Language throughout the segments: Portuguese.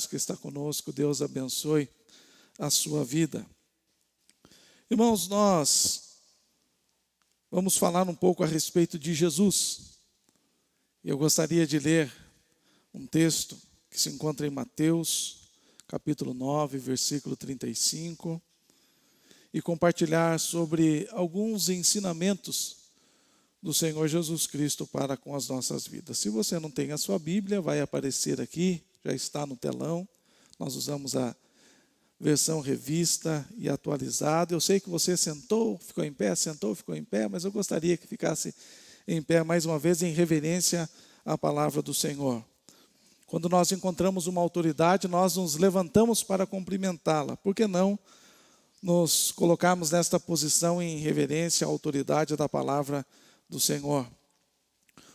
que está conosco, Deus abençoe a sua vida. Irmãos, nós vamos falar um pouco a respeito de Jesus. Eu gostaria de ler um texto que se encontra em Mateus, capítulo 9, versículo 35, e compartilhar sobre alguns ensinamentos do Senhor Jesus Cristo para com as nossas vidas. Se você não tem a sua Bíblia, vai aparecer aqui, já está no telão. Nós usamos a versão revista e atualizada. Eu sei que você sentou, ficou em pé, sentou, ficou em pé, mas eu gostaria que ficasse em pé mais uma vez em reverência à palavra do Senhor. Quando nós encontramos uma autoridade, nós nos levantamos para cumprimentá-la. Por que não nos colocarmos nesta posição em reverência à autoridade da palavra do Senhor?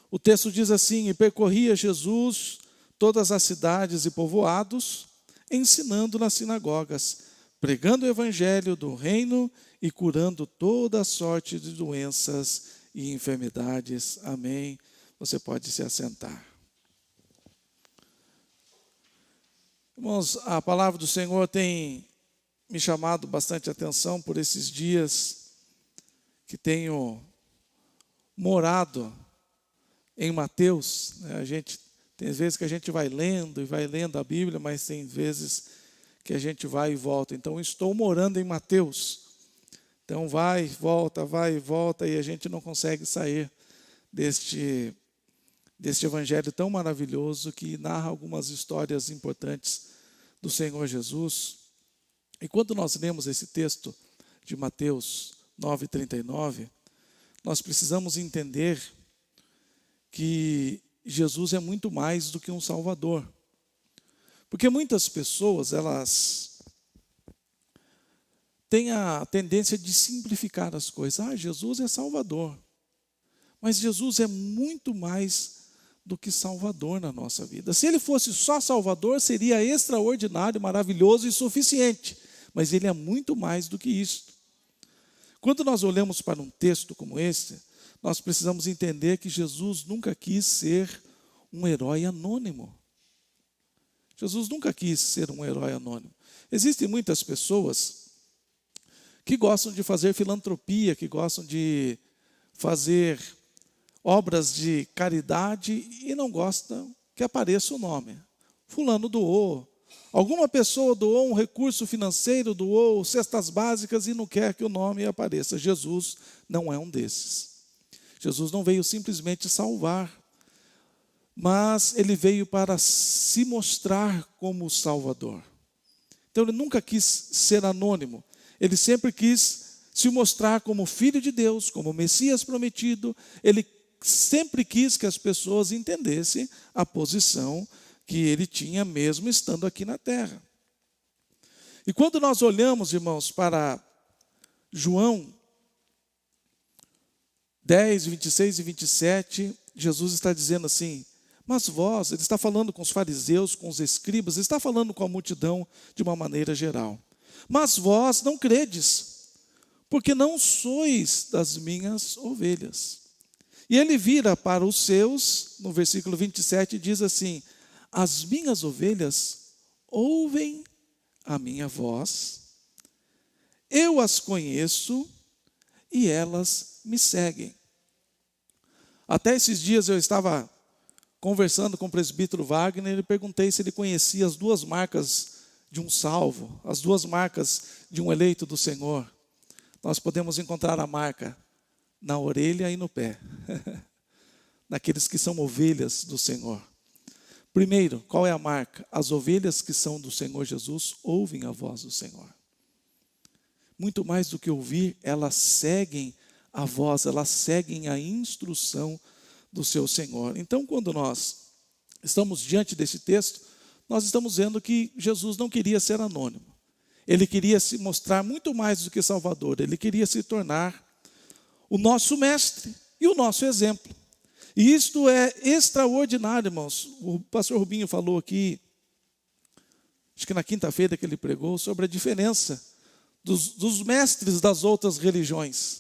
O texto diz assim: e percorria Jesus todas as cidades e povoados, ensinando nas sinagogas, pregando o evangelho do reino e curando toda sorte de doenças e enfermidades. Amém. Você pode se assentar. Irmãos, a palavra do Senhor tem me chamado bastante atenção por esses dias que tenho morado em Mateus. Tem vezes que a gente vai lendo a Bíblia, mas tem vezes que a gente vai e volta. Então, estou morando em Mateus. Então, vai e volta, e a gente não consegue sair deste evangelho tão maravilhoso que narra algumas histórias importantes do Senhor Jesus. E quando nós lemos esse texto de Mateus 9:39, nós precisamos entender que Jesus é muito mais do que um Salvador. Porque muitas pessoas, elas têm a tendência de simplificar as coisas. Jesus é Salvador. Mas Jesus é muito mais do que Salvador na nossa vida. Se ele fosse só Salvador, seria extraordinário, maravilhoso e suficiente. Mas ele é muito mais do que isso. Quando nós olhamos para um texto como esse, nós precisamos entender que Jesus nunca quis ser um herói anônimo. Jesus nunca quis ser um herói anônimo. Existem muitas pessoas que gostam de fazer filantropia, que gostam de fazer obras de caridade e não gostam que apareça o nome. Fulano doou. Alguma pessoa doou um recurso financeiro, doou cestas básicas e não quer que o nome apareça. Jesus não é um desses. Jesus não veio simplesmente salvar, mas ele veio para se mostrar como o Salvador. Então ele nunca quis ser anônimo. Ele sempre quis se mostrar como Filho de Deus, como Messias prometido. Ele sempre quis que as pessoas entendessem a posição que ele tinha mesmo estando aqui na terra. E quando nós olhamos, irmãos, para João 10, 26 e 27, Jesus está dizendo assim: mas vós, ele está falando com os fariseus, com os escribas, ele está falando com a multidão de uma maneira geral. Mas vós não credes, porque não sois das minhas ovelhas. E ele vira para os seus, no versículo 27, e diz assim: as minhas ovelhas ouvem a minha voz, eu as conheço e elas me seguem. Até esses dias eu estava conversando com o presbítero Wagner e perguntei se ele conhecia as duas marcas de um salvo, as duas marcas de um eleito do Senhor. Nós podemos encontrar a marca na orelha e no pé, naqueles que são ovelhas do Senhor. Primeiro, qual é a marca? As ovelhas que são do Senhor Jesus ouvem a voz do Senhor. Muito mais do que ouvir, elas seguem a voz, elas seguem a instrução do seu Senhor. Então, quando nós estamos diante desse texto, nós estamos vendo que Jesus não queria ser anônimo. Ele queria se mostrar muito mais do que Salvador. Ele queria se tornar o nosso mestre e o nosso exemplo. E isto é extraordinário, irmãos. O pastor Rubinho falou aqui, acho que na quinta-feira que ele pregou, sobre a diferença dos mestres das outras religiões.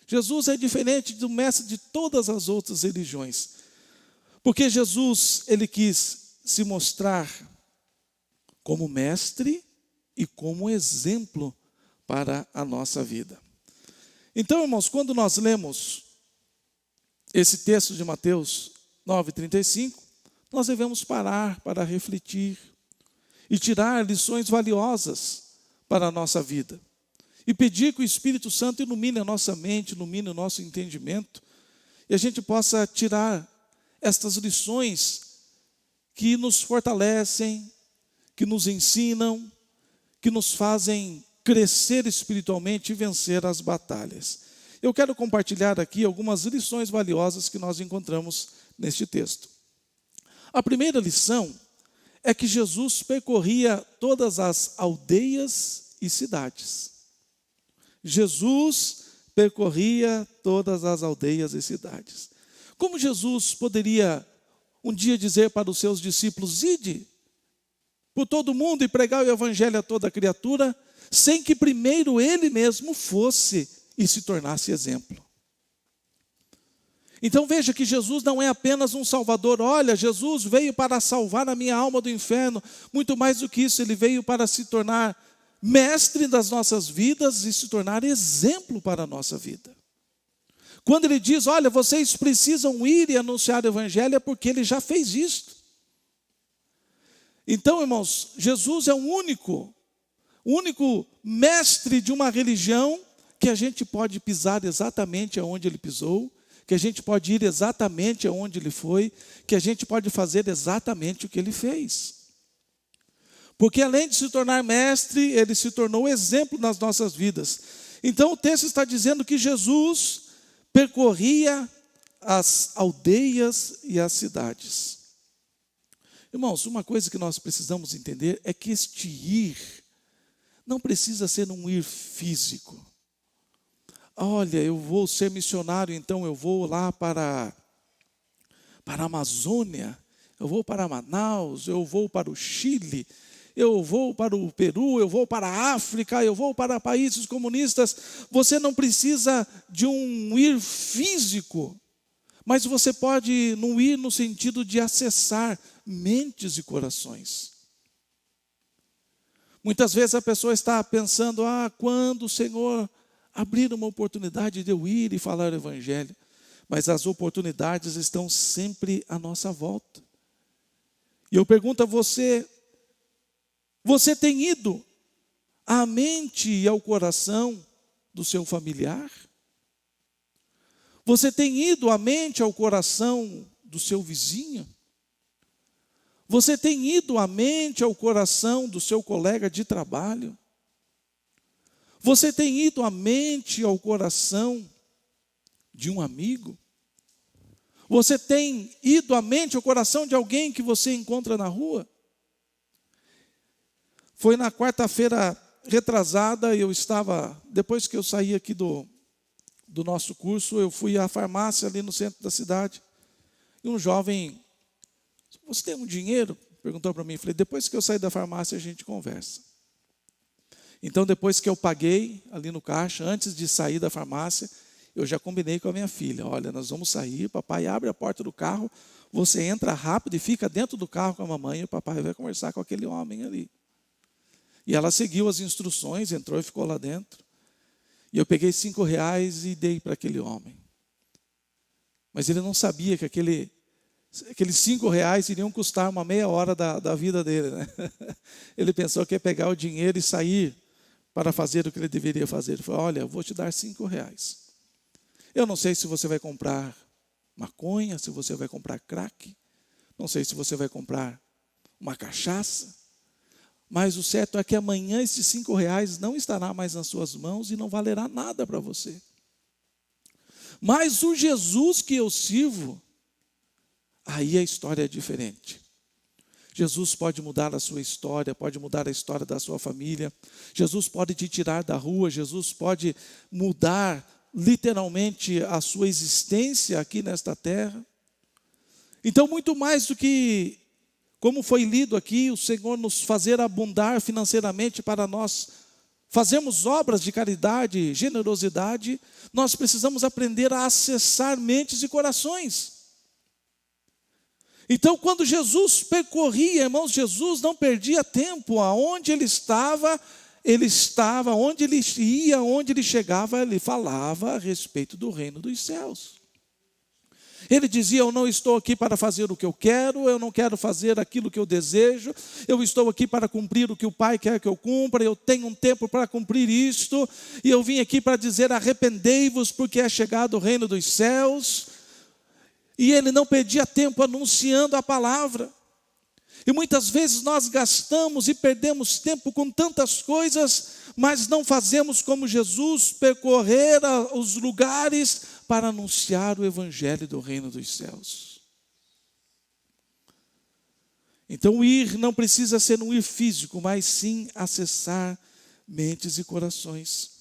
Jesus é diferente do mestre de todas as outras religiões. Porque Jesus, ele quis se mostrar como mestre e como exemplo para a nossa vida. Então, irmãos, quando nós lemos esse texto de Mateus 9:35, nós devemos parar para refletir e tirar lições valiosas para a nossa vida. E pedir que o Espírito Santo ilumine a nossa mente, ilumine o nosso entendimento, e a gente possa tirar estas lições que nos fortalecem, que nos ensinam, que nos fazem crescer espiritualmente e vencer as batalhas. Eu quero compartilhar aqui algumas lições valiosas que nós encontramos neste texto. A primeira lição é que Jesus percorria todas as aldeias e cidades. Jesus percorria todas as aldeias e cidades. Como Jesus poderia um dia dizer para os seus discípulos: ide por todo mundo e pregar o evangelho a toda criatura, sem que primeiro ele mesmo fosse e se tornasse exemplo? Então veja que Jesus não é apenas um salvador. Olha, Jesus veio para salvar a minha alma do inferno. Muito mais do que isso, ele veio para se tornar mestre das nossas vidas e se tornar exemplo para a nossa vida. Quando ele diz: olha, vocês precisam ir e anunciar o evangelho, é porque ele já fez isso. Então, irmãos, Jesus é o único mestre de uma religião que a gente pode pisar exatamente aonde ele pisou, que a gente pode ir exatamente aonde ele foi, que a gente pode fazer exatamente o que ele fez. Porque além de se tornar mestre, ele se tornou exemplo nas nossas vidas. Então o texto está dizendo que Jesus percorria as aldeias e as cidades. Irmãos, uma coisa que nós precisamos entender é que este ir não precisa ser um ir físico. Olha, eu vou ser missionário, então eu vou lá para a Amazônia, eu vou para Manaus, eu vou para o Chile, eu vou para o Peru, eu vou para a África, eu vou para países comunistas. Você não precisa de um ir físico, mas você pode não ir no sentido de acessar mentes e corações. Muitas vezes a pessoa está pensando: quando o Senhor abrir uma oportunidade de eu ir e falar o evangelho. Mas as oportunidades estão sempre à nossa volta. E eu pergunto a você: você tem ido à mente e ao coração do seu familiar? Você tem ido à mente e ao coração do seu vizinho? Você tem ido à mente e ao coração do seu colega de trabalho? Você tem ido à mente e ao coração de um amigo? Você tem ido à mente e ao coração de alguém que você encontra na rua? Foi na quarta-feira retrasada, eu estava, depois que eu saí aqui do nosso curso, eu fui à farmácia ali no centro da cidade. E um jovem: você tem um dinheiro? Perguntou para mim. Falei: depois que eu sair da farmácia a gente conversa. Então depois que eu paguei ali no caixa, antes de sair da farmácia, eu já combinei com a minha filha: olha, nós vamos sair, papai abre a porta do carro, você entra rápido e fica dentro do carro com a mamãe, e o papai vai conversar com aquele homem ali. E ela seguiu as instruções, entrou e ficou lá dentro. E eu peguei R$5 e dei para aquele homem. Mas ele não sabia que aqueles R$5 iriam custar uma meia hora da vida dele, né? Ele pensou que ia pegar o dinheiro e sair para fazer o que ele deveria fazer. Ele falou: olha, eu vou te dar R$5. Eu não sei se você vai comprar maconha, se você vai comprar crack, não sei se você vai comprar uma cachaça, mas o certo é que amanhã esses R$5 não estará mais nas suas mãos e não valerá nada para você. Mas o Jesus que eu sirvo, aí a história é diferente. Jesus pode mudar a sua história, pode mudar a história da sua família. Jesus pode te tirar da rua, Jesus pode mudar literalmente a sua existência aqui nesta terra. Então, muito mais do que, como foi lido aqui, o Senhor nos fazer abundar financeiramente para nós fazermos obras de caridade, generosidade, nós precisamos aprender a acessar mentes e corações. Então, quando Jesus percorria, irmãos, Jesus não perdia tempo. Aonde ele estava, onde ele ia, onde ele chegava, ele falava a respeito do reino dos céus. Ele dizia: eu não estou aqui para fazer o que eu quero, eu não quero fazer aquilo que eu desejo, eu estou aqui para cumprir o que o Pai quer que eu cumpra, eu tenho um tempo para cumprir isto, e eu vim aqui para dizer: arrependei-vos, porque é chegado o reino dos céus. E ele não perdia tempo anunciando a palavra. E muitas vezes nós gastamos e perdemos tempo com tantas coisas, mas não fazemos como Jesus, percorrer os lugares para anunciar o evangelho do reino dos céus. Então o ir não precisa ser um ir físico, mas sim acessar mentes e corações.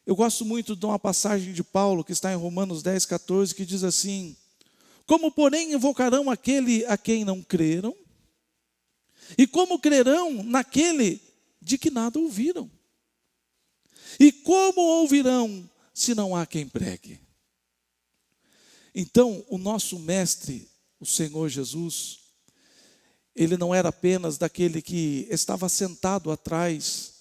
Eu gosto muito de uma passagem de Paulo, que está em Romanos 10, 14, que diz assim: como porém invocarão aquele a quem não creram? E como crerão naquele de que nada ouviram? E como ouvirão se não há quem pregue? Então, o nosso mestre, o Senhor Jesus, ele não era apenas daquele que estava sentado atrás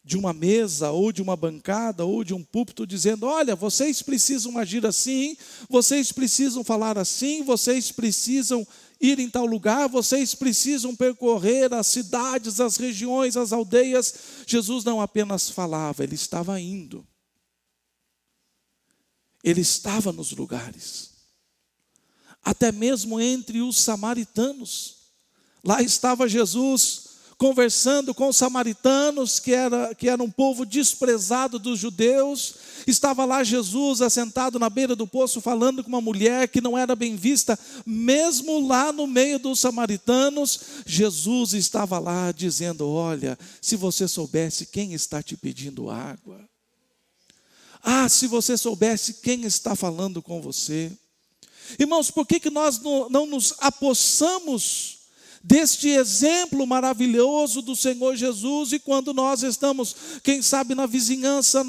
de uma mesa, ou de uma bancada, ou de um púlpito, dizendo: olha, vocês precisam agir assim, vocês precisam falar assim, vocês precisam ir em tal lugar, vocês precisam percorrer as cidades, as regiões, as aldeias. Jesus não apenas falava, ele estava indo. Ele estava nos lugares. Até mesmo entre os samaritanos. Lá estava Jesus conversando com os samaritanos, que era um povo desprezado dos judeus. Estava lá Jesus assentado na beira do poço, falando com uma mulher que não era bem vista, mesmo lá no meio dos samaritanos. Jesus estava lá dizendo: olha, se você soubesse quem está te pedindo água. Ah, se você soubesse quem está falando com você. Irmãos, por que nós não nos apossamos deste exemplo maravilhoso do Senhor Jesus? E quando nós estamos, quem sabe, na vizinhança,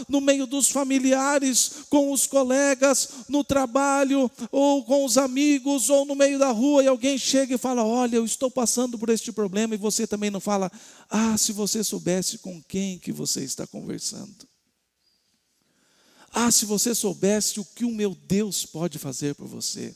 no meio dos familiares, com os colegas, no trabalho, ou com os amigos, ou no meio da rua, e alguém chega e fala: olha, eu estou passando por este problema, e você também não fala: ah, se você soubesse com quem que você está conversando. Ah, se você soubesse o que o meu Deus pode fazer por você.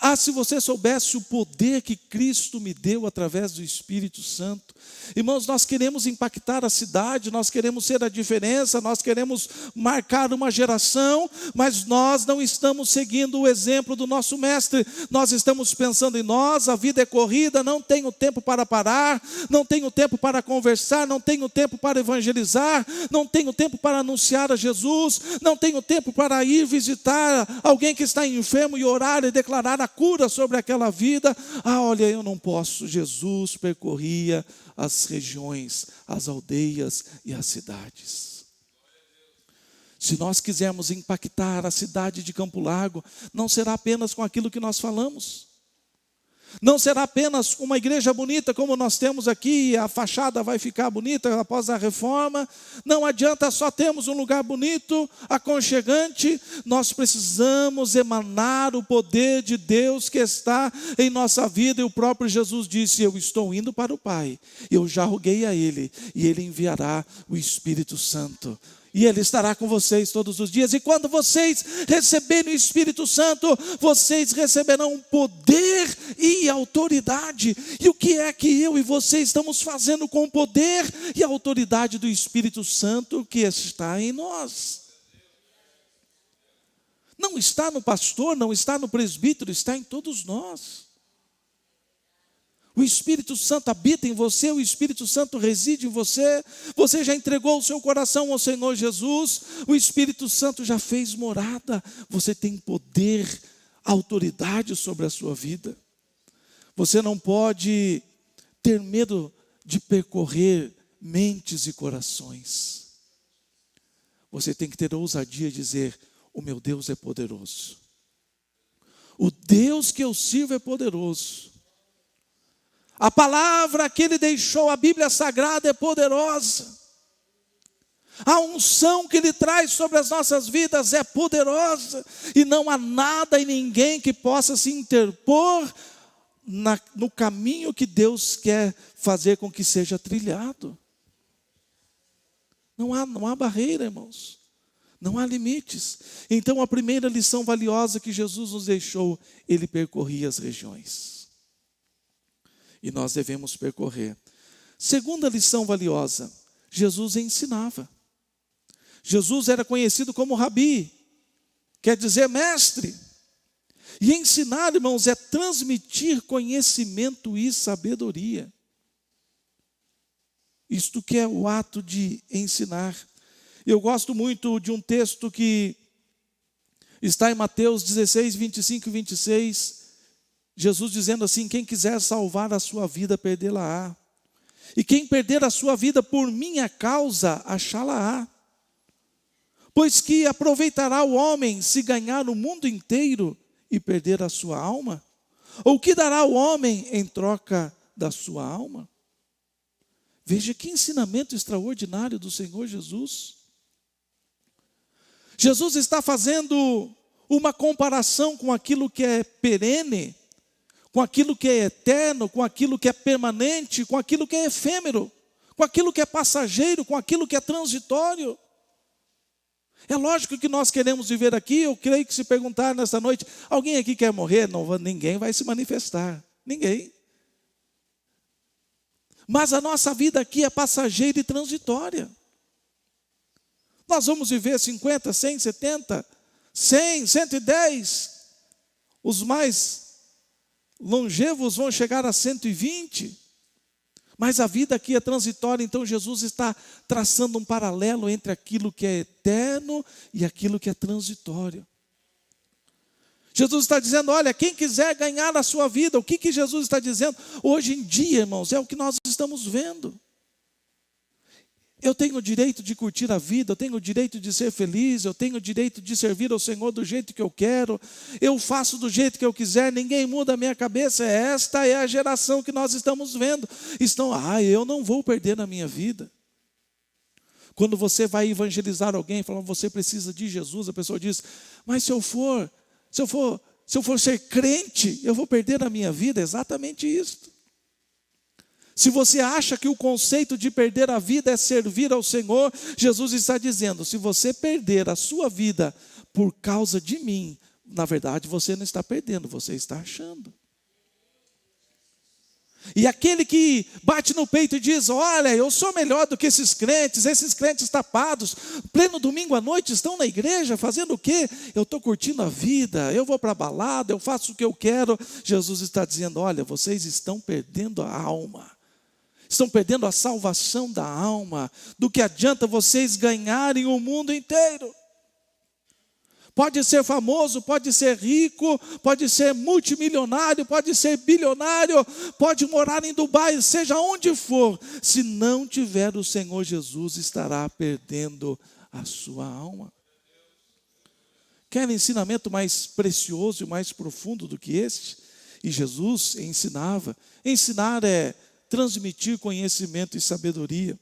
Ah, se você soubesse o poder que Cristo me deu através do Espírito Santo. Irmãos, nós queremos impactar a cidade, nós queremos ser a diferença, nós queremos marcar uma geração, mas nós não estamos seguindo o exemplo do nosso mestre. Nós estamos pensando em nós, a vida é corrida, não tenho tempo para parar, não tenho tempo para conversar, não tenho tempo para evangelizar, não tenho tempo para anunciar a Jesus, não tenho tempo para ir visitar alguém que está enfermo e orar e declarar a cura sobre aquela vida. Ah, olha, eu não posso. Jesus percorria as regiões, as aldeias e as cidades. Se nós quisermos impactar a cidade de Campo Largo, não será apenas com aquilo que nós falamos. Não será apenas uma igreja bonita como nós temos aqui, a fachada vai ficar bonita após a reforma. Não adianta só termos um lugar bonito, aconchegante. Nós precisamos emanar o poder de Deus que está em nossa vida. E o próprio Jesus disse: eu estou indo para o Pai, eu já roguei a Ele, e Ele enviará o Espírito Santo. E Ele estará com vocês todos os dias. E quando vocês receberem o Espírito Santo, vocês receberão poder e autoridade. E o que é que eu e você estamos fazendo com o poder e a autoridade do Espírito Santo que está em nós? Não está no pastor, não está no presbítero, está em todos nós. O Espírito Santo habita em você, o Espírito Santo reside em você. Você já entregou o seu coração ao Senhor Jesus, o Espírito Santo já fez morada. Você tem poder, autoridade sobre a sua vida. Você não pode ter medo de percorrer mentes e corações. Você tem que ter ousadia de dizer: o meu Deus é poderoso. O Deus que eu sirvo é poderoso. A palavra que Ele deixou, a Bíblia Sagrada, é poderosa. A unção que Ele traz sobre as nossas vidas é poderosa, e não há nada e ninguém que possa se interpor no caminho que Deus quer fazer com que seja trilhado. Não há barreira, irmãos. Não há limites. Então, a primeira lição valiosa que Jesus nos deixou, Ele percorria as regiões. E nós devemos percorrer. Segunda lição valiosa, Jesus ensinava. Jesus era conhecido como Rabi, quer dizer mestre. E ensinar, irmãos, é transmitir conhecimento e sabedoria. Isto que é o ato de ensinar. Eu gosto muito de um texto que está em Mateus 16, 25 e 26. Jesus dizendo assim: quem quiser salvar a sua vida, perdê-la-á. E quem perder a sua vida por minha causa, achá-la-á. Pois que aproveitará o homem se ganhar o mundo inteiro e perder a sua alma? Ou que dará o homem em troca da sua alma? Veja que ensinamento extraordinário do Senhor Jesus. Jesus está fazendo uma comparação com aquilo que é perene, com aquilo que é eterno, com aquilo que é permanente, com aquilo que é efêmero, com aquilo que é passageiro, com aquilo que é transitório. É lógico que nós queremos viver aqui. Eu creio que se perguntar nesta noite, alguém aqui quer morrer? Não, ninguém vai se manifestar, ninguém. Mas a nossa vida aqui é passageira e transitória. Nós vamos viver 50, 100, 70, 100, 110. Os mais longevos vão chegar a 120. Mas a vida aqui é transitória, então Jesus está traçando um paralelo entre aquilo que é eterno e aquilo que é transitório. Jesus está dizendo, olha, quem quiser ganhar a sua vida, o que Jesus está dizendo? Hoje em dia, irmãos, é o que nós estamos vendo. Eu tenho o direito de curtir a vida, eu tenho o direito de ser feliz, eu tenho o direito de servir ao Senhor do jeito que eu quero, eu faço do jeito que eu quiser, ninguém muda a minha cabeça. Esta é a geração que nós estamos vendo. Eu não vou perder na minha vida. Quando você vai evangelizar alguém, falando, você precisa de Jesus, a pessoa diz, mas se eu for ser crente, eu vou perder a minha vida. É exatamente isso. Se você acha que o conceito de perder a vida é servir ao Senhor, Jesus está dizendo, se você perder a sua vida por causa de mim, na verdade você não está perdendo, você está achando. E aquele que bate no peito e diz, olha, eu sou melhor do que esses crentes tapados, pleno domingo à noite estão na igreja, fazendo o quê? Eu estou curtindo a vida, eu vou para a balada, eu faço o que eu quero. Jesus está dizendo, olha, vocês estão perdendo a alma. Estão perdendo a salvação da alma. Do que adianta vocês ganharem o mundo inteiro? Pode ser famoso, pode ser rico, pode ser multimilionário, pode ser bilionário, pode morar em Dubai, seja onde for. Se não tiver o Senhor Jesus, estará perdendo a sua alma. Quer ensinamento mais precioso e mais profundo do que este? E Jesus ensinava. Ensinar é transmitir conhecimento e sabedoria.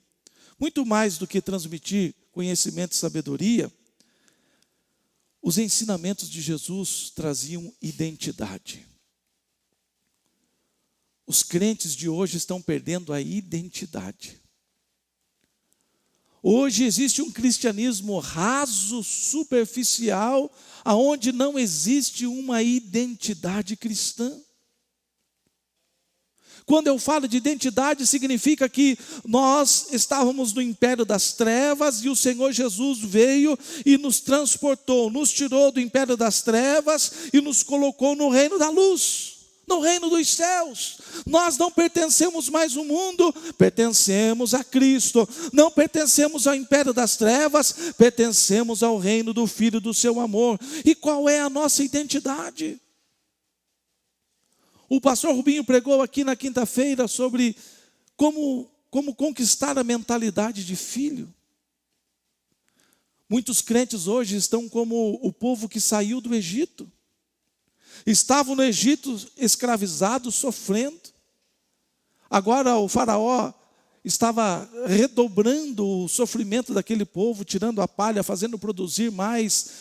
Muito mais do que transmitir conhecimento e sabedoria, os ensinamentos de Jesus traziam identidade. Os crentes de hoje estão perdendo a identidade. Hoje existe um cristianismo raso, superficial, aonde não existe uma identidade cristã. Quando eu falo de identidade, significa que nós estávamos no império das trevas e o Senhor Jesus veio e nos transportou, nos tirou do império das trevas e nos colocou no reino da luz, no reino dos céus. Nós não pertencemos mais ao mundo, pertencemos a Cristo. Não pertencemos ao império das trevas, pertencemos ao reino do Filho do seu amor. E qual é a nossa identidade? O pastor Rubinho pregou aqui na quinta-feira sobre como conquistar a mentalidade de filho. Muitos crentes hoje estão como o povo que saiu do Egito. Estavam no Egito escravizados, sofrendo. Agora o faraó, estava redobrando o sofrimento daquele povo, tirando a palha, fazendo produzir mais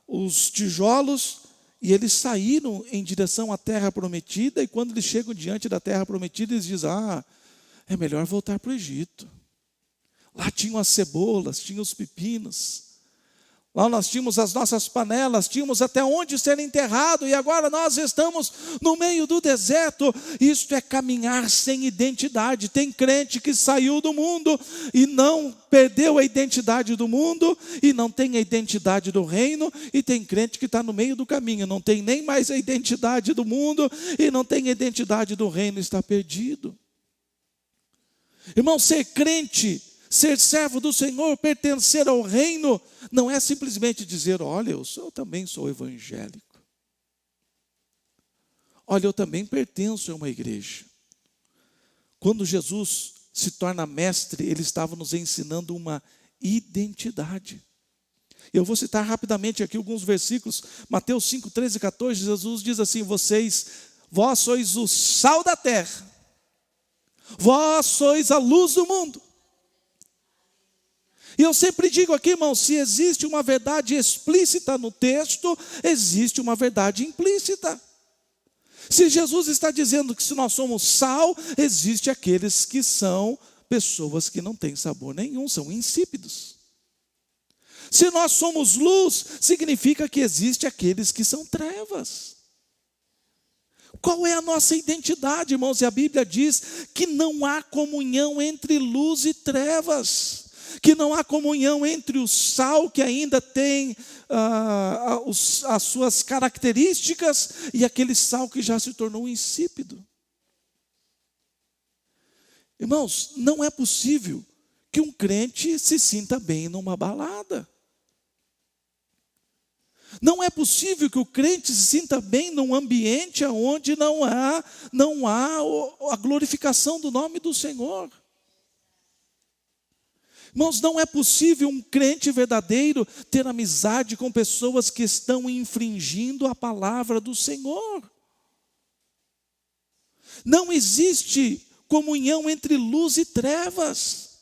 os tijolos, e eles saíram em direção à terra prometida, e quando eles chegam diante da terra prometida, eles dizem, é melhor voltar para o Egito. Lá tinham as cebolas, tinham os pepinos, lá nós tínhamos as nossas panelas, tínhamos até onde ser enterrado, e agora nós estamos no meio do deserto. Isto é caminhar sem identidade. Tem crente que saiu do mundo e não perdeu a identidade do mundo, e não tem a identidade do reino, e tem crente que está no meio do caminho, não tem nem mais a identidade do mundo, e não tem a identidade do reino, está perdido. Irmão, ser crente, ser servo do Senhor, pertencer ao reino, não é simplesmente dizer, olha, eu também sou evangélico. Olha, eu também pertenço a uma igreja. Quando Jesus se torna mestre, ele estava nos ensinando uma identidade. Eu vou citar rapidamente aqui alguns versículos. Mateus 5, 13 e 14, Jesus diz assim, vós sois o sal da terra, vós sois a luz do mundo. E eu sempre digo aqui, irmão, se existe uma verdade explícita no texto, existe uma verdade implícita. Se Jesus está dizendo que se nós somos sal, existe aqueles que são pessoas que não têm sabor nenhum, são insípidos. Se nós somos luz, significa que existe aqueles que são trevas. Qual é a nossa identidade, irmãos? E a Bíblia diz que não há comunhão entre luz e trevas, que não há comunhão entre o sal, que ainda tem as suas características, e aquele sal que já se tornou insípido. Irmãos, não é possível que um crente se sinta bem numa balada. Não é possível que o crente se sinta bem num ambiente onde não há a glorificação do nome do Senhor. Irmãos, não é possível um crente verdadeiro ter amizade com pessoas que estão infringindo a palavra do Senhor. Não existe comunhão entre luz e trevas.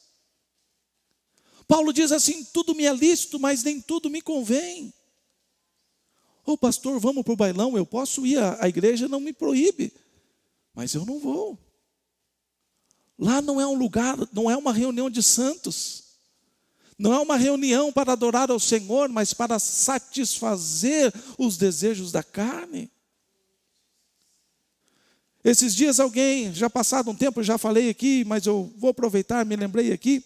Paulo diz assim, tudo me é lícito, mas nem tudo me convém. Pastor, vamos para o bailão, eu posso ir, a igreja não me proíbe, mas eu não vou. Lá não é um lugar, não é uma reunião de santos, não é uma reunião para adorar ao Senhor, mas para satisfazer os desejos da carne. Esses dias alguém, já passado um tempo, eu já falei aqui, mas eu vou aproveitar, me lembrei aqui.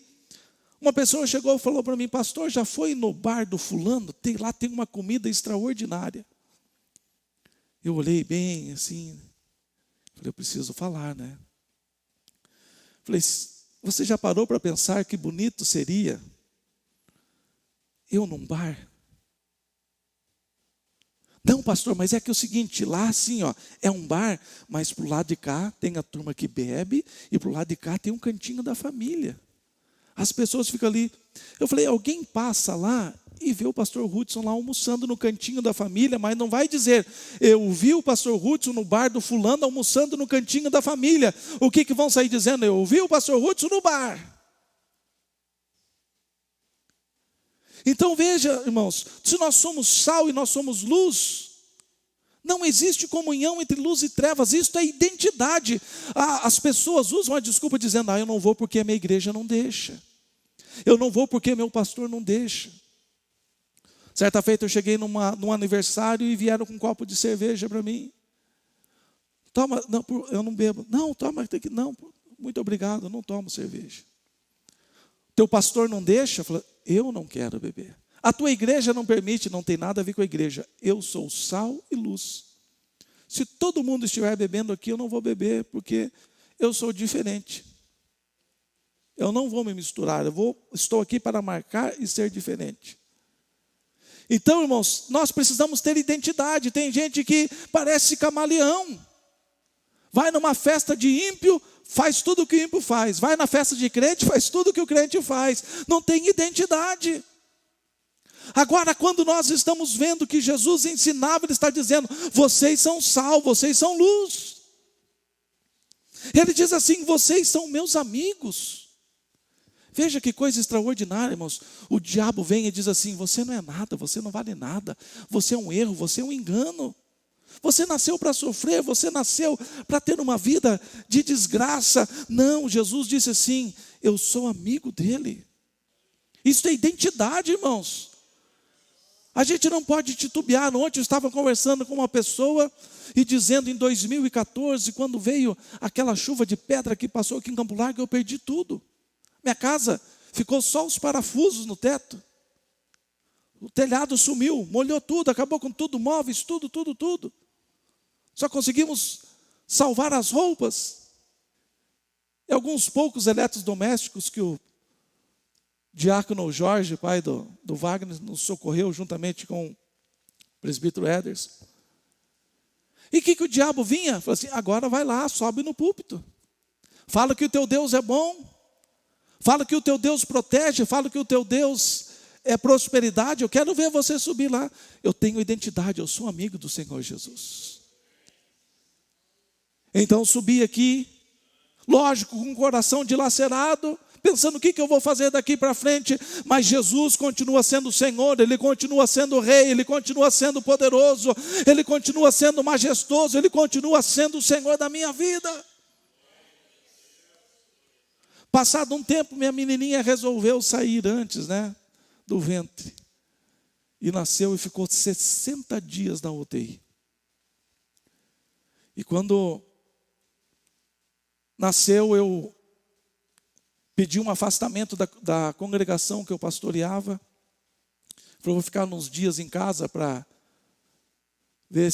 Uma pessoa chegou e falou para mim, pastor, já foi no bar do fulano? Lá tem uma comida extraordinária. Eu olhei bem assim, falei, eu preciso falar, né? Falei, você já parou para pensar que bonito seria eu num bar? Não, pastor, mas é que é o seguinte, lá assim, é um bar, mas pro lado de cá tem a turma que bebe, e pro lado de cá tem um cantinho da família. As pessoas ficam ali. Eu falei, alguém passa lá e vê o pastor Hudson lá almoçando no cantinho da família, mas não vai dizer, eu vi o pastor Hudson no bar do fulano almoçando no cantinho da família. O que vão sair dizendo? Eu vi o pastor Hudson no bar. Então veja, irmãos, se nós somos sal e nós somos luz, não existe comunhão entre luz e trevas, isso é identidade. As pessoas usam a desculpa dizendo, eu não vou porque a minha igreja não deixa. Eu não vou porque meu pastor não deixa. Certa feita eu cheguei num aniversário e vieram com um copo de cerveja para mim. Toma, não, eu não bebo. Não, toma, não, muito obrigado, eu não tomo cerveja. Teu pastor não deixa? Eu falei, eu não quero beber. A tua igreja não permite, não tem nada a ver com a igreja. Eu sou sal e luz. Se todo mundo estiver bebendo aqui, eu não vou beber, porque eu sou diferente. Eu não vou me misturar, estou aqui para marcar e ser diferente. Então, irmãos, nós precisamos ter identidade. Tem gente que parece camaleão. Vai numa festa de ímpio, faz tudo o que o ímpio faz. Vai na festa de crente, faz tudo o que o crente faz. Não tem identidade. Agora, quando nós estamos vendo que Jesus ensinava, Ele está dizendo, vocês são sal, vocês são luz. Ele diz assim: vocês são meus amigos. Veja que coisa extraordinária, irmãos. O diabo vem e diz assim: você não é nada, você não vale nada, você é um erro, você é um engano. Você nasceu para sofrer, você nasceu para ter uma vida de desgraça. Não, Jesus disse assim: eu sou amigo dele. Isso é identidade, irmãos. A gente não pode titubear. Ontem eu estava conversando com uma pessoa e dizendo: em 2014, quando veio aquela chuva de pedra que passou aqui em Campo Largo, eu perdi tudo. Minha casa ficou só os parafusos no teto. O telhado sumiu, molhou tudo, acabou com tudo, móveis, tudo. Só conseguimos salvar as roupas e alguns poucos eletrodomésticos que o diácono Jorge, pai do Wagner, nos socorreu juntamente com o presbítero Ederson. E o que o diabo vinha? Falou assim: agora vai lá, sobe no púlpito. Fala que o teu Deus é bom. Fala que o teu Deus protege. Fala que o teu Deus é prosperidade. Eu quero ver você subir lá. Eu tenho identidade, eu sou amigo do Senhor Jesus. Então subi aqui, lógico, com o coração dilacerado, pensando o que eu vou fazer daqui para frente. Mas Jesus continua sendo o Senhor, Ele continua sendo o Rei, Ele continua sendo poderoso, Ele continua sendo majestoso, Ele continua sendo o Senhor da minha vida. Passado um tempo, minha menininha resolveu sair antes, do ventre. E nasceu e ficou 60 dias na UTI. E quando nasceu, eu pedi um afastamento da congregação que eu pastoreava. Falei: vou ficar uns dias em casa para ver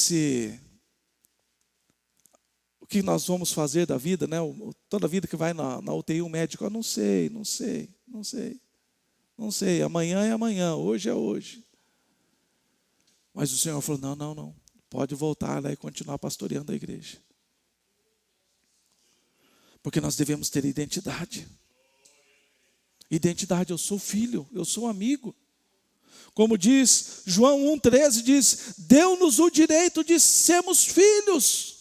o que nós vamos fazer da vida, toda a vida que vai na UTI, o médico: eu não sei. Amanhã é amanhã, hoje é hoje. Mas o Senhor falou: não. Pode voltar lá e continuar pastoreando a igreja. Porque nós devemos ter identidade. Identidade: eu sou filho, eu sou amigo. Como diz João 1,13, diz: deu-nos o direito de sermos filhos.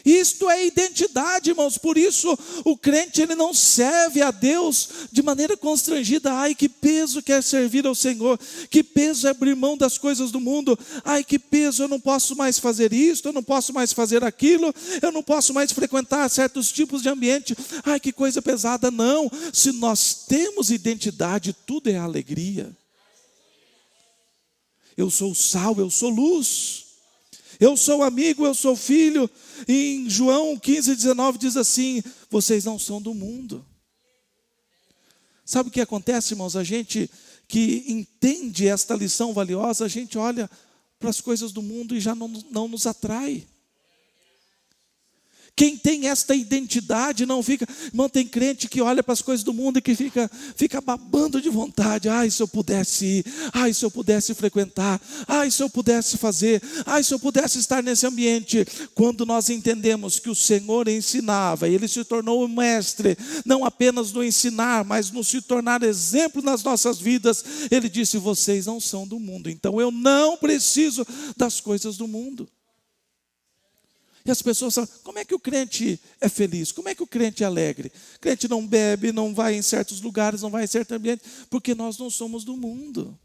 Isto é identidade, irmãos. Por isso o crente, ele não serve a Deus de maneira constrangida. Ai, que peso que é servir ao Senhor. Que peso é abrir mão das coisas do mundo. Ai, que peso, eu não posso mais fazer isto, eu não posso mais fazer aquilo, eu não posso mais frequentar certos tipos de ambiente. Ai, que coisa pesada. Não, se nós temos identidade, tudo é alegria. Eu sou sal, eu sou luz. Eu sou amigo, eu sou filho. E em João 15,19 diz assim: vocês não são do mundo. Sabe o que acontece, irmãos? A gente que entende esta lição valiosa, a gente olha para as coisas do mundo e já não nos atrai. Quem tem esta identidade não fica... Irmão, tem crente que olha para as coisas do mundo e que fica babando de vontade. Ai, se eu pudesse ir. Ai, se eu pudesse frequentar. Ai, se eu pudesse fazer. Ai, se eu pudesse estar nesse ambiente. Quando nós entendemos que o Senhor ensinava, e Ele se tornou o mestre, não apenas no ensinar, mas no se tornar exemplo nas nossas vidas. Ele disse: vocês não são do mundo, então eu não preciso das coisas do mundo. E as pessoas falam: como é que o crente é feliz? Como é que o crente é alegre? O crente não bebe, não vai em certos lugares, não vai em certo ambiente, porque nós não somos do mundo.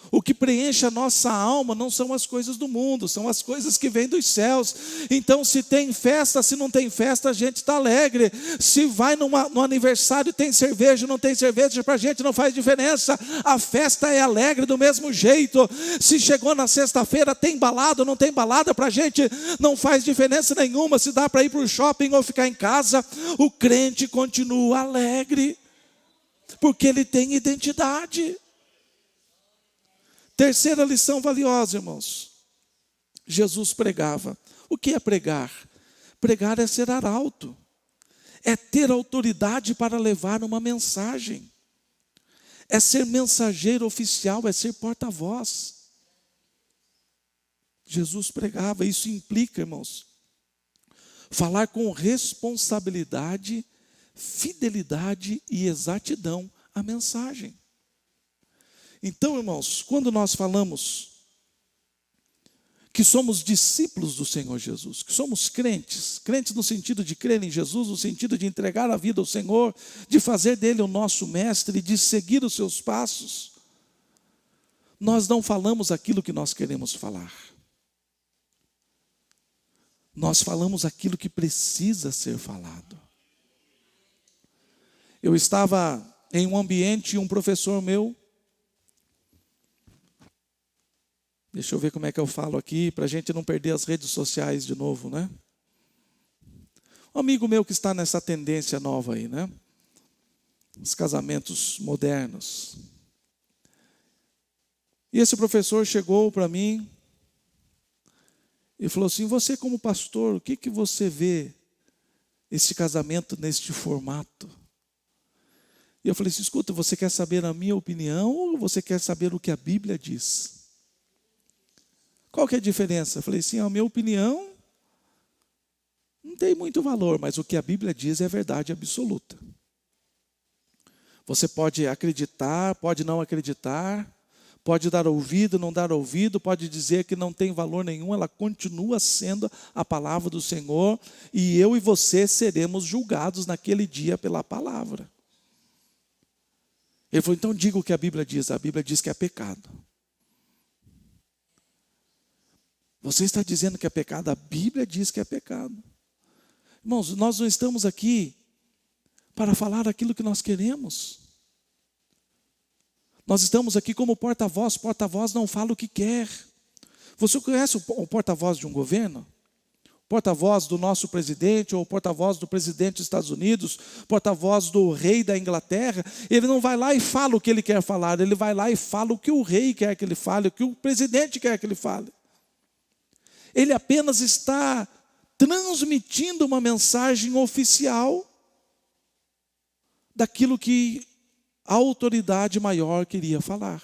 O que preenche a nossa alma não são as coisas do mundo, são as coisas que vêm dos céus. Então, se tem festa, se não tem festa, a gente está alegre. Se vai no aniversário, tem cerveja, não tem cerveja, para a gente não faz diferença. A festa é alegre do mesmo jeito. Se chegou na sexta-feira, tem balada ou não tem balada, para a gente não faz diferença nenhuma. Se dá para ir para o shopping ou ficar em casa, o crente continua alegre, porque ele tem identidade. Terceira lição valiosa, irmãos. Jesus pregava. O que é pregar? Pregar é ser arauto. É ter autoridade para levar uma mensagem. É ser mensageiro oficial, é ser porta-voz. Jesus pregava. Isso implica, irmãos, falar com responsabilidade, fidelidade e exatidão a mensagem. Então, irmãos, quando nós falamos que somos discípulos do Senhor Jesus, que somos crentes, crentes no sentido de crer em Jesus, no sentido de entregar a vida ao Senhor, de fazer dele o nosso mestre, de seguir os seus passos, nós não falamos aquilo que nós queremos falar. Nós falamos aquilo que precisa ser falado. Eu estava em um ambiente e um professor meu, deixa eu ver como é que eu falo aqui, para a gente não perder as redes sociais de novo, né? Um amigo meu que está nessa tendência nova aí, né? Os casamentos modernos. E esse professor chegou para mim e falou assim: você como pastor, o que você vê esse casamento neste formato? E eu falei assim: escuta, você quer saber a minha opinião ou você quer saber o que a Bíblia diz? Qual que é a diferença? Eu falei assim: a minha opinião não tem muito valor, mas o que a Bíblia diz é verdade absoluta. Você pode acreditar, pode não acreditar, pode dar ouvido, não dar ouvido, pode dizer que não tem valor nenhum, ela continua sendo a palavra do Senhor, e eu e você seremos julgados naquele dia pela palavra. Ele falou: então diga o que a Bíblia diz. A Bíblia diz que é pecado. Você está dizendo que é pecado? A Bíblia diz que é pecado. Irmãos, nós não estamos aqui para falar aquilo que nós queremos. Nós estamos aqui como porta-voz. Porta-voz não fala o que quer. Você conhece o porta-voz de um governo? Porta-voz do nosso presidente, ou porta-voz do presidente dos Estados Unidos, porta-voz do rei da Inglaterra. Ele não vai lá e fala o que ele quer falar, ele vai lá e fala o que o rei quer que ele fale, o que o presidente quer que ele fale. Ele apenas está transmitindo uma mensagem oficial daquilo que a autoridade maior queria falar.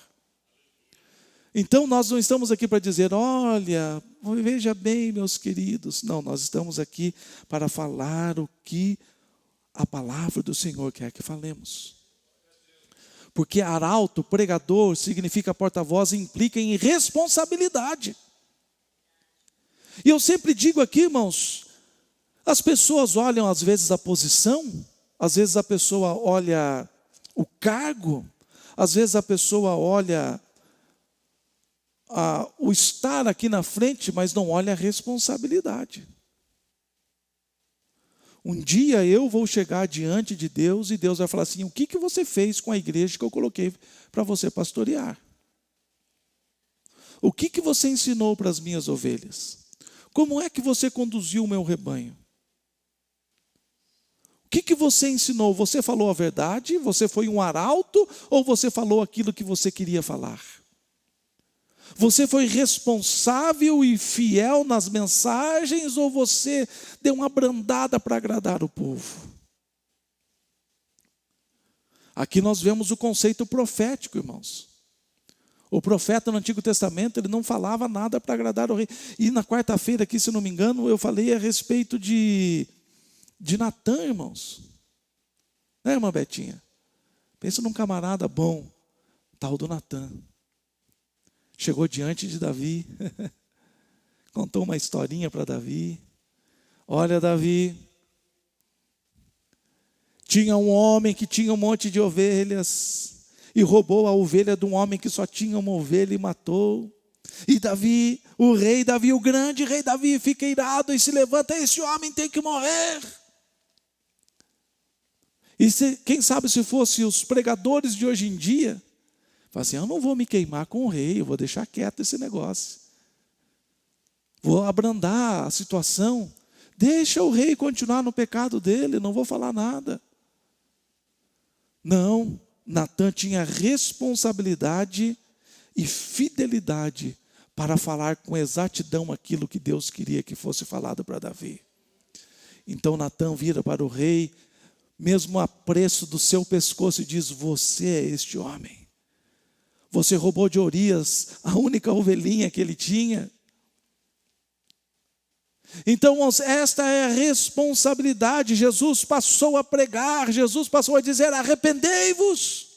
Então nós não estamos aqui para dizer: olha, veja bem, meus queridos. Não, nós estamos aqui para falar o que a palavra do Senhor quer que falemos. Porque arauto, pregador, significa porta-voz, implica em responsabilidade. E eu sempre digo aqui, irmãos, as pessoas olham às vezes a posição, às vezes a pessoa olha o cargo, às vezes a pessoa olha o estar aqui na frente, mas não olha a responsabilidade. Um dia eu vou chegar diante de Deus e Deus vai falar assim: o que você fez com a igreja que eu coloquei para você pastorear? O que você ensinou para as minhas ovelhas? Como é que você conduziu o meu rebanho? O que você ensinou? Você falou a verdade? Você foi um arauto? Ou você falou aquilo que você queria falar? Você foi responsável e fiel nas mensagens? Ou você deu uma brandada para agradar o povo? Aqui nós vemos o conceito profético, irmãos. O profeta no Antigo Testamento, ele não falava nada para agradar o rei. E na quarta-feira aqui, se não me engano, eu falei a respeito de Natã, irmãos. Né, irmã Betinha? Pensa num camarada bom, tal do Natã. Chegou diante de Davi, contou uma historinha para Davi. Olha, Davi, tinha um homem que tinha um monte de ovelhas e roubou a ovelha de um homem que só tinha uma ovelha e matou. E Davi, o grande rei Davi, fica irado e se levanta: esse homem tem que morrer. E quem sabe se fosse os pregadores de hoje em dia, fala assim: eu não vou me queimar com o rei, eu vou deixar quieto esse negócio. Vou abrandar a situação. Deixa o rei continuar no pecado dele, não vou falar nada. Não, Natã tinha responsabilidade e fidelidade para falar com exatidão aquilo que Deus queria que fosse falado para Davi. Então Natã vira para o rei, mesmo a preço do seu pescoço, e diz: você é este homem. Você roubou de Urias a única ovelhinha que ele tinha. Então, esta é a responsabilidade. Jesus passou a pregar, Jesus passou a dizer: arrependei-vos.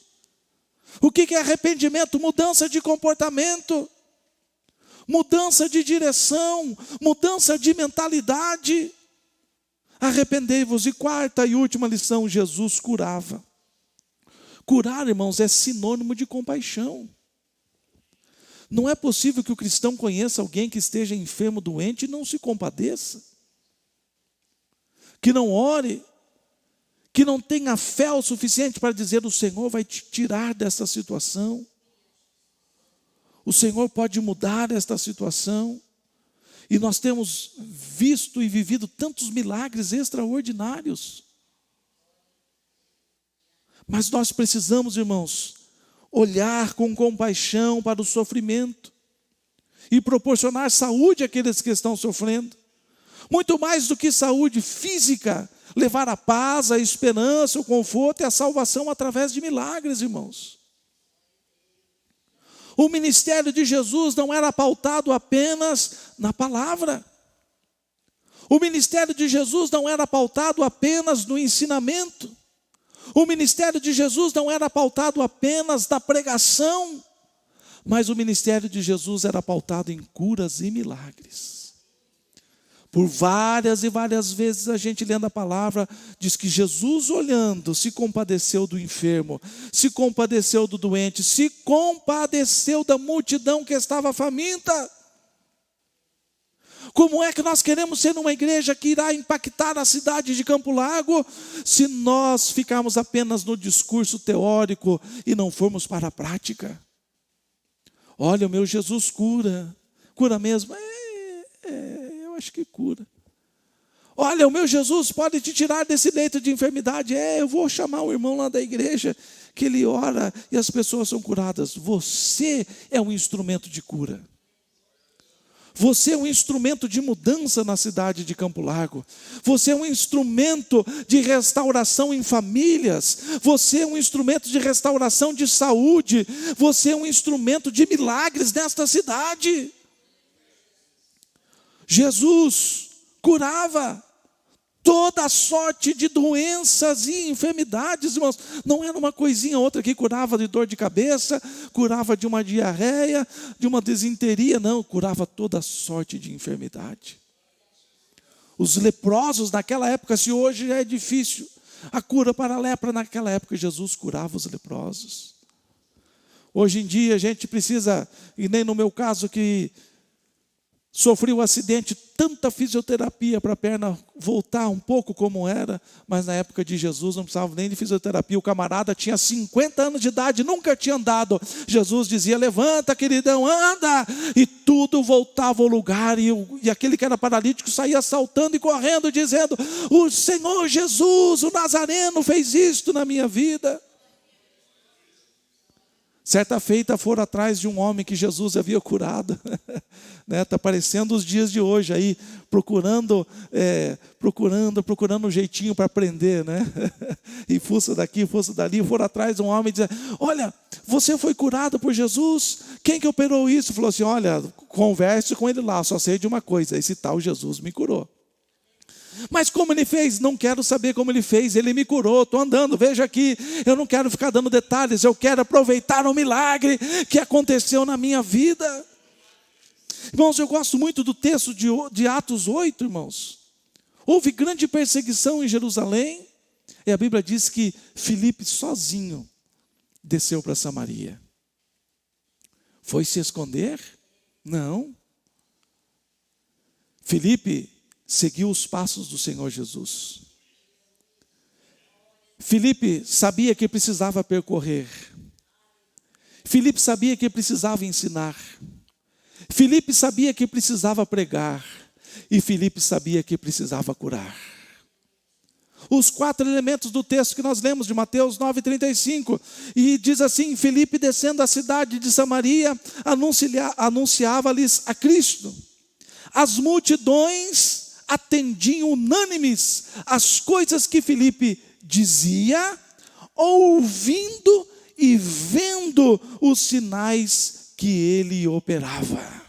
O que é arrependimento? Mudança de comportamento. mudança de direção, mudança de mentalidade. Arrependei-vos. E quarta e última lição, Jesus curava. Curar, irmãos, é sinônimo de compaixão. Não é possível que o cristão conheça alguém que esteja enfermo, doente e não se compadeça. Que não ore, que não tenha fé o suficiente para dizer: o Senhor vai te tirar dessa situação. O Senhor pode mudar esta situação. E nós temos visto e vivido tantos milagres extraordinários. Mas nós precisamos, irmãos, olhar com compaixão para o sofrimento e proporcionar saúde àqueles que estão sofrendo. Muito mais do que saúde física, levar a paz, a esperança, o conforto e a salvação através de milagres, irmãos. O ministério de Jesus não era pautado apenas na palavra. O ministério de Jesus não era pautado apenas no ensinamento. O ministério de Jesus não era pautado apenas na pregação. Mas o ministério de Jesus era pautado em curas e milagres. Por várias e várias vezes a gente lendo a palavra, diz que Jesus olhando se compadeceu do enfermo, se compadeceu do doente, se compadeceu da multidão que estava faminta. Como é que nós queremos ser uma igreja que irá impactar a cidade de Campo Largo, se nós ficarmos apenas no discurso teórico e não formos para a prática? Olha, o meu Jesus cura mesmo? Eu acho que cura. Olha, o meu Jesus pode te tirar desse leito de enfermidade. Eu vou chamar o irmão lá da igreja, que ele ora e as pessoas são curadas. Você é um instrumento de cura. Você é um instrumento de mudança na cidade de Campo Largo. Você é um instrumento de restauração em famílias. Você é um instrumento de restauração de saúde. Você é um instrumento de milagres nesta cidade. Jesus curava toda sorte de doenças e enfermidades, irmãos. Não era uma coisinha ou outra que curava de dor de cabeça, curava de uma diarreia, de uma desinteria, não, curava toda sorte de enfermidade. Os leprosos naquela época, se hoje já é difícil a cura para a lepra, naquela época Jesus curava os leprosos. Hoje em dia a gente precisa, e nem no meu caso que sofri um acidente, tanta fisioterapia para a perna voltar um pouco como era, mas na época de Jesus não precisava nem de fisioterapia. O camarada tinha 50 anos de idade, nunca tinha andado. Jesus dizia: levanta, queridão, anda, e tudo voltava ao lugar, e aquele que era paralítico saía saltando e correndo, dizendo: o Senhor Jesus, o Nazareno, fez isto na minha vida. Certa feita foram atrás de um homem que Jesus havia curado. Está parecendo os dias de hoje aí, procurando um jeitinho para prender, né? E fuça daqui, fuça dali. Foram atrás de um homem e dizer: olha, você foi curado por Jesus? Quem que operou isso? Falou assim: olha, converse com ele lá, só sei de uma coisa, esse tal Jesus me curou. Mas como ele fez? Não quero saber como ele fez, ele me curou, estou andando, veja aqui, eu não quero ficar dando detalhes, eu quero aproveitar o milagre que aconteceu na minha vida. Irmãos, eu gosto muito do texto de Atos 8, irmãos. Houve grande perseguição em Jerusalém, e a Bíblia diz que Filipe sozinho desceu para Samaria. Foi se esconder? Não. Filipe seguiu os passos do Senhor Jesus. Filipe sabia que precisava percorrer. Filipe sabia que precisava ensinar. Filipe sabia que precisava pregar. E Filipe sabia que precisava curar. Os 4 elementos do texto que nós lemos de Mateus 9,35. E diz assim: Filipe, descendo a cidade de Samaria, anunciava-lhes a Cristo. As multidões atendiam unânimes as coisas que Filipe dizia, ouvindo e vendo os sinais que ele operava.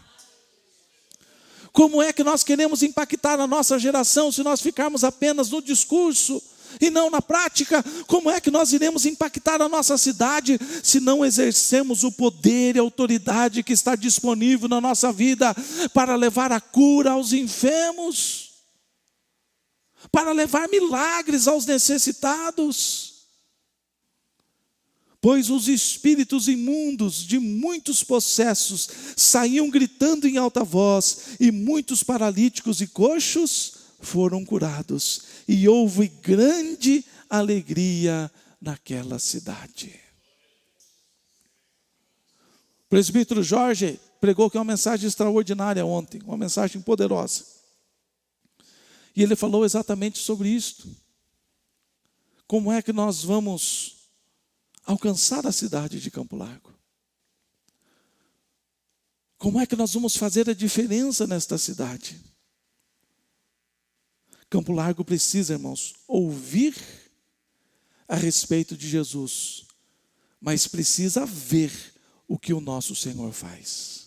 Como é que nós queremos impactar a nossa geração se nós ficarmos apenas no discurso, e não na prática, como é que nós iremos impactar a nossa cidade se não exercemos o poder e a autoridade que está disponível na nossa vida para levar a cura aos enfermos, para levar milagres aos necessitados? Pois os espíritos imundos de muitos possessos saíam gritando em alta voz, e muitos paralíticos e coxos foram curados, e houve grande alegria naquela cidade. O presbítero Jorge pregou aqui uma mensagem extraordinária ontem, uma mensagem poderosa. E ele falou exatamente sobre isto. Como é que nós vamos alcançar a cidade de Campo Largo? Como é que nós vamos fazer a diferença nesta cidade? Campo Largo precisa, irmãos, ouvir a respeito de Jesus, mas precisa ver o que o nosso Senhor faz.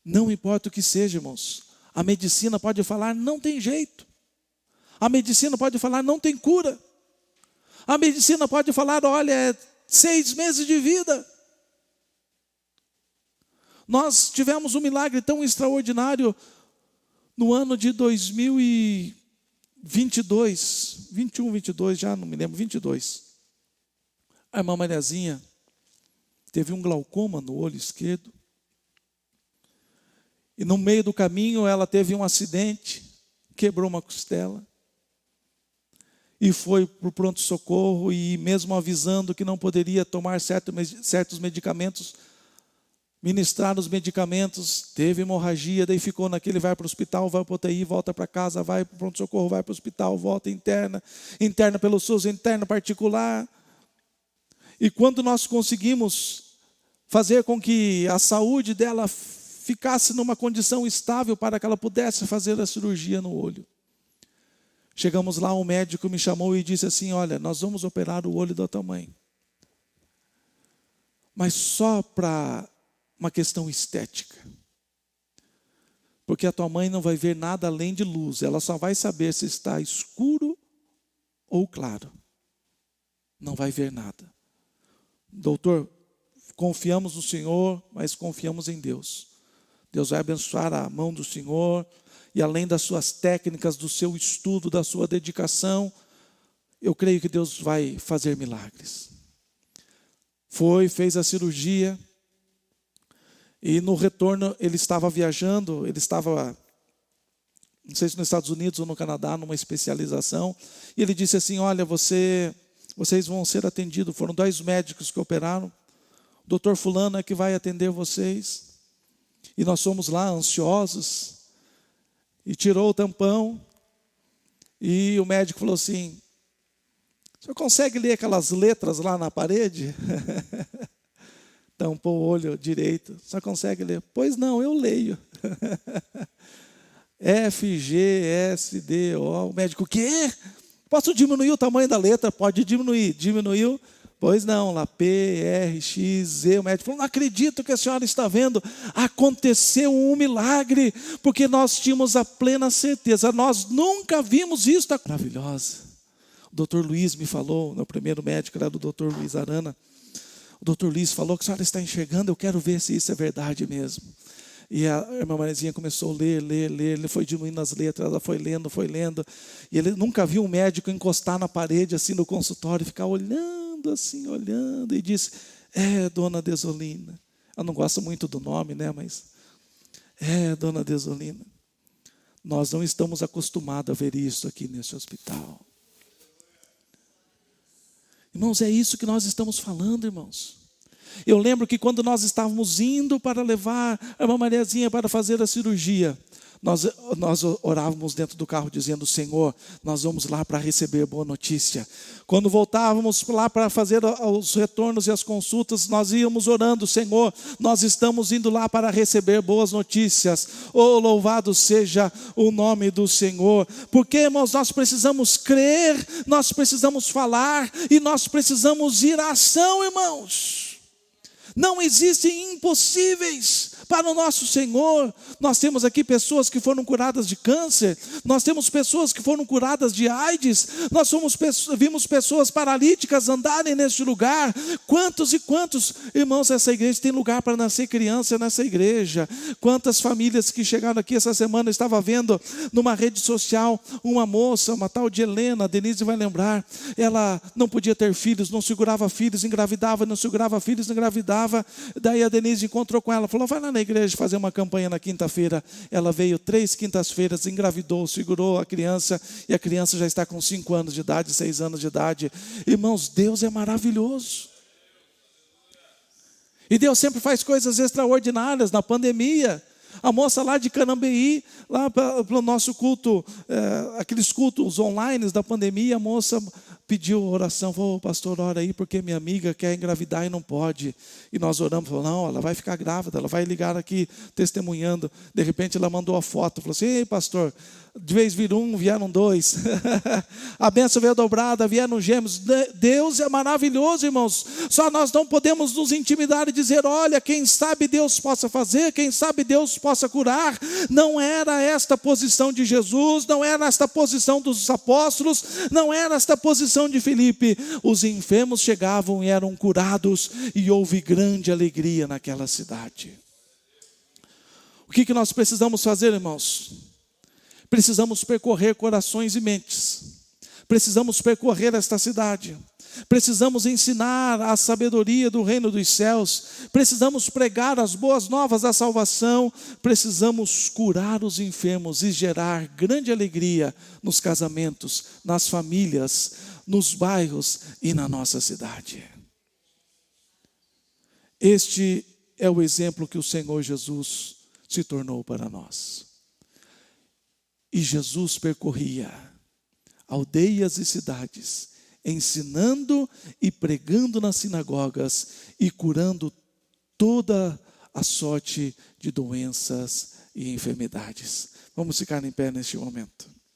Não importa o que seja, irmãos. A medicina pode falar, não tem jeito. A medicina pode falar, não tem cura. A medicina pode falar, olha, é 6 meses de vida. Nós tivemos um milagre tão extraordinário no ano de 2022, 21, 22, já não me lembro, 22. A irmã Mariazinha teve um glaucoma no olho esquerdo. E no meio do caminho ela teve um acidente, quebrou uma costela. E foi para o pronto-socorro, e mesmo avisando que não poderia tomar certos medicamentos, ministrar os medicamentos, teve hemorragia, daí ficou naquele, vai para o hospital, vai para o UTI, volta para casa, vai para o pronto-socorro, vai para o hospital, volta interna pelo SUS, interna particular. E quando nós conseguimos fazer com que a saúde dela ficasse numa condição estável para que ela pudesse fazer a cirurgia no olho, chegamos lá, um médico me chamou e disse assim, olha, nós vamos operar o olho da tua mãe, mas só para uma questão estética, porque a tua mãe não vai ver nada além de luz, ela só vai saber se está escuro ou claro, não vai ver nada. Doutor, confiamos no Senhor, mas confiamos em Deus. Deus vai abençoar a mão do Senhor, e além das suas técnicas, do seu estudo, da sua dedicação, eu creio que Deus vai fazer milagres. Fez a cirurgia, e no retorno ele estava viajando, ele estava, não sei se nos Estados Unidos ou no Canadá, numa especialização, e ele disse assim, olha, vocês vão ser atendidos, foram 2 médicos que operaram, o doutor fulano é que vai atender vocês, e nós fomos lá ansiosos, e tirou o tampão, e o médico falou assim, o senhor consegue ler aquelas letras lá na parede? Tampou o olho direito, só consegue ler? Pois não, eu leio. F, G, S, D, O. O médico, o quê? Posso diminuir o tamanho da letra? Pode diminuir. Diminuiu? Pois não, lá P, R, X, Z. O médico falou, não acredito que a senhora está vendo. Aconteceu um milagre, porque nós tínhamos a plena certeza. Nós nunca vimos isso. Maravilhosa. O doutor Luiz me falou, meu primeiro médico era do doutor Luiz Arana. O doutor Luiz falou que a senhora está enxergando, eu quero ver se isso é verdade mesmo. E a irmã Mariazinha começou a ler, ele foi diminuindo as letras, ela foi lendo, e ele nunca viu um médico encostar na parede, assim, no consultório, ficar olhando, assim, olhando, e disse, dona Desolina. Eu não gosto muito do nome, né, mas, dona Desolina. Nós não estamos acostumados a ver isso aqui nesse hospital. Irmãos, é isso que nós estamos falando, irmãos. Eu lembro que quando nós estávamos indo para levar a irmã Mariazinha para fazer a cirurgia, nós orávamos dentro do carro dizendo, Senhor, nós vamos lá para receber boa notícia. Quando voltávamos lá para fazer os retornos e as consultas, nós íamos orando, Senhor, nós estamos indo lá para receber boas notícias. Oh, louvado seja o nome do Senhor. Porque, irmãos, nós precisamos crer, nós precisamos falar e nós precisamos ir à ação, irmãos. Não existem impossíveis para o nosso Senhor. Nós temos aqui pessoas que foram curadas de câncer, nós temos pessoas que foram curadas de AIDS, vimos pessoas paralíticas andarem neste lugar. Quantos e quantos, irmãos, essa igreja tem lugar para nascer criança nessa igreja. Quantas famílias que chegaram aqui essa semana, eu estava vendo numa rede social, uma moça, uma tal de Helena, a Denise vai lembrar, ela não podia ter filhos, não segurava filhos, engravidava, não segurava filhos, engravidava. Daí a Denise encontrou com ela, falou, vai lá na igreja fazer uma campanha na quinta-feira. Ela veio 3 quintas-feiras, engravidou, segurou a criança, e a criança já está com 5 anos de idade, 6 anos de idade. Irmãos, Deus é maravilhoso. E Deus sempre faz coisas extraordinárias. Na pandemia, a moça lá de Canambeí, lá para o nosso culto, aqueles cultos online da pandemia, a moça pediu oração, falou, pastor, ora aí, porque minha amiga quer engravidar e não pode. E nós oramos, falou, não, ela vai ficar grávida, ela vai ligar aqui testemunhando. De repente ela mandou a foto, falou assim, ei pastor, de vez vir um, vieram 2. A bênção veio dobrada, vieram gêmeos. Deus é maravilhoso, irmãos. Só nós não podemos nos intimidar e dizer, olha, quem sabe Deus possa fazer, quem sabe Deus possa curar. Não era esta a posição de Jesus, não era esta a posição dos apóstolos, não era esta a posição de Filipe. Os enfermos chegavam e eram curados, e houve grande alegria naquela cidade. O que nós precisamos fazer, irmãos? Precisamos percorrer corações e mentes. Precisamos percorrer esta cidade. Precisamos ensinar a sabedoria do reino dos céus. Precisamos pregar as boas novas da salvação. Precisamos curar os enfermos e gerar grande alegria nos casamentos, nas famílias, nos bairros e na nossa cidade. Este é o exemplo que o Senhor Jesus se tornou para nós. E Jesus percorria aldeias e cidades, ensinando e pregando nas sinagogas e curando toda a sorte de doenças e enfermidades. Vamos ficar em pé neste momento.